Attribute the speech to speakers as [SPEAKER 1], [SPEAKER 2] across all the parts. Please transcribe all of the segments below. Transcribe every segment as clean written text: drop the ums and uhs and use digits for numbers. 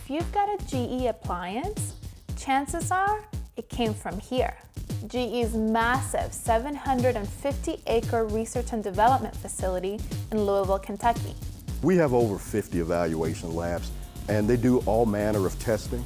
[SPEAKER 1] If you've got a GE appliance, chances are it came from here. GE's massive 750-acre research and development facility in Louisville, Kentucky.
[SPEAKER 2] We have over 50 evaluation labs, and they do all manner of testing.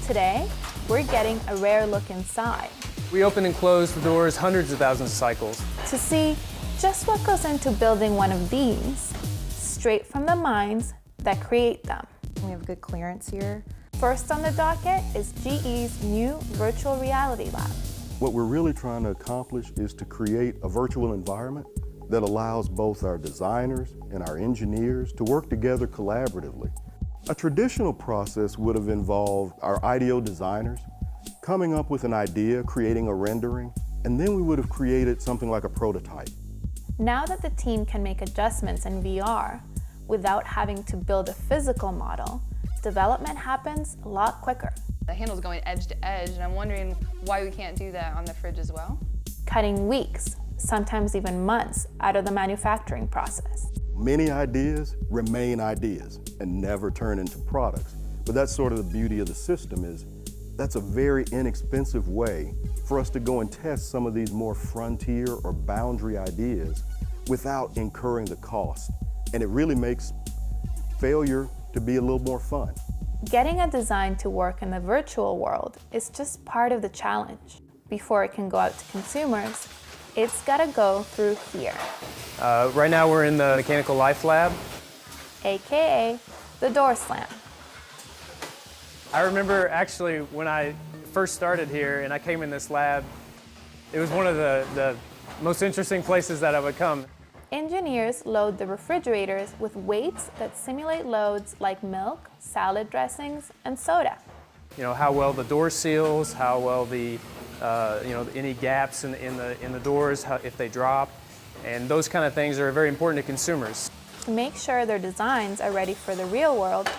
[SPEAKER 1] Today, we're getting a rare look inside
[SPEAKER 3] We open and close the doors hundreds of thousands of cycles.
[SPEAKER 1] to see just what goes into building one of these, straight from the minds that create them.
[SPEAKER 4] We have good clearance here.
[SPEAKER 1] First on the docket is GE's new virtual reality lab.
[SPEAKER 2] What we're really trying to accomplish is to create a virtual environment that allows both our designers and our engineers to work together collaboratively. A traditional process would have involved our IDEO designers coming up with an idea, creating a rendering, and then we would have created something like a prototype.
[SPEAKER 1] Now that the team can make adjustments in VR without having to build a physical model, development happens a lot quicker.
[SPEAKER 5] The handle's going edge to edge, and I'm wondering why we can't do that on the fridge as well.
[SPEAKER 1] Cutting weeks, sometimes even months, out of the manufacturing process.
[SPEAKER 2] Many ideas remain ideas and never turn into products. But that's sort of the beauty of the system is that's a very inexpensive way for us to go and test some of these more frontier or boundary ideas without incurring the cost. And it really makes failure to be a little more fun.
[SPEAKER 1] Getting a design to work in the virtual world is just part of the challenge. Before it can go out to consumers, it's gotta go through here,
[SPEAKER 3] Right now we're in the Mechanical Life Lab.
[SPEAKER 1] AKA the door slam.
[SPEAKER 3] I remember actually when I first started here and I came in this lab, it was one of the most interesting places that I would come.
[SPEAKER 1] Engineers load the refrigerators with weights that simulate loads like milk, salad dressings, and soda.
[SPEAKER 3] You know, how well the door seals, how well the, any gaps in the doors, if they drop, and those kind of things are very important to consumers.
[SPEAKER 1] To make sure their designs are ready for the real world,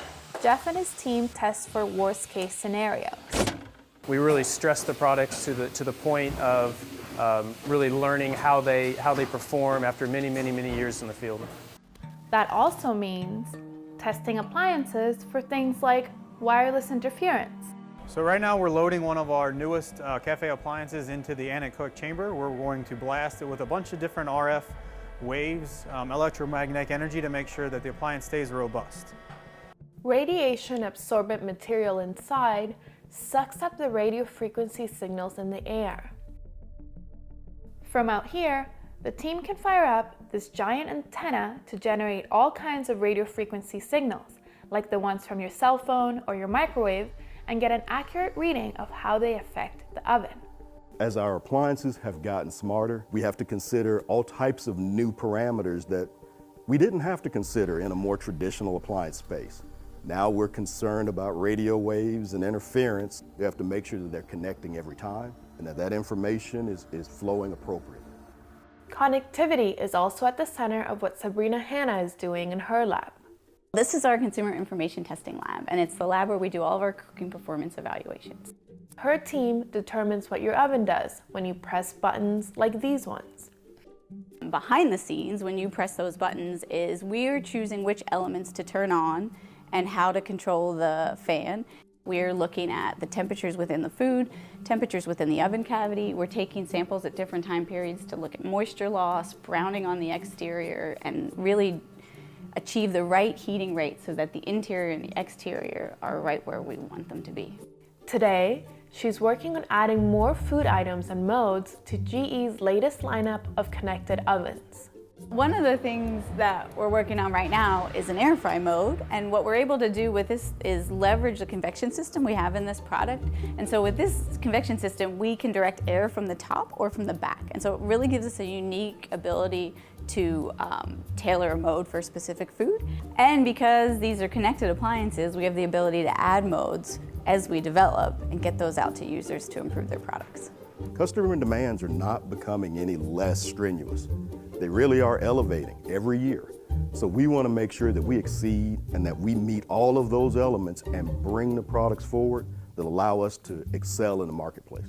[SPEAKER 1] Jeff and his team test for worst-case scenarios.
[SPEAKER 3] We really stress the products to the point of really learning how they perform after many years in the field.
[SPEAKER 1] That also means testing appliances for things like wireless interference.
[SPEAKER 6] So right now we're loading one of our newest cafe appliances into the anechoic chamber. We're going to blast it with a bunch of different RF waves, electromagnetic energy, to make sure that the appliance stays robust.
[SPEAKER 1] Radiation absorbent material inside sucks up the radio frequency signals in the air. From out here, the team can fire up this giant antenna to generate all kinds of radio frequency signals, like the ones from your cell phone or your microwave, and get an accurate reading of how they affect the oven.
[SPEAKER 2] As our appliances have gotten smarter, we have to consider all types of new parameters that we didn't have to consider in a more traditional appliance space. Now we're concerned about radio waves and interference. We have to make sure that they're connecting every time and that information is flowing appropriately.
[SPEAKER 1] Connectivity is also at the center of what Sabrina Hanna is doing in her lab.
[SPEAKER 7] This is our consumer information testing lab, and it's the lab where we do all of our cooking performance evaluations.
[SPEAKER 1] Her team determines what your oven does when you press buttons like these ones.
[SPEAKER 7] Behind the scenes, when you press those buttons, is we're choosing which elements to turn on and how to control the fan. We're looking at the temperatures within the food, temperatures within the oven cavity. We're taking samples at different time periods to look at moisture loss, browning on the exterior, and really achieve the right heating rate so that the interior and the exterior are right where we want them to be.
[SPEAKER 1] Today, she's working on adding more food items and modes to GE's latest lineup of connected ovens.
[SPEAKER 7] One of the things that we're working on right now is an air fry mode, and what we're able to do with this is leverage the convection system we have in this product. And so with this convection system, we can direct air from the top or from the back. And so it really gives us a unique ability to tailor a mode for a specific food. And because these are connected appliances, we have the ability to add modes as we develop and get those out to users to improve their products.
[SPEAKER 2] Customer demands are not becoming any less strenuous. They really are elevating every year. So we want to make sure that we exceed and that we meet all of those elements and bring the products forward that allow us to excel in the marketplace.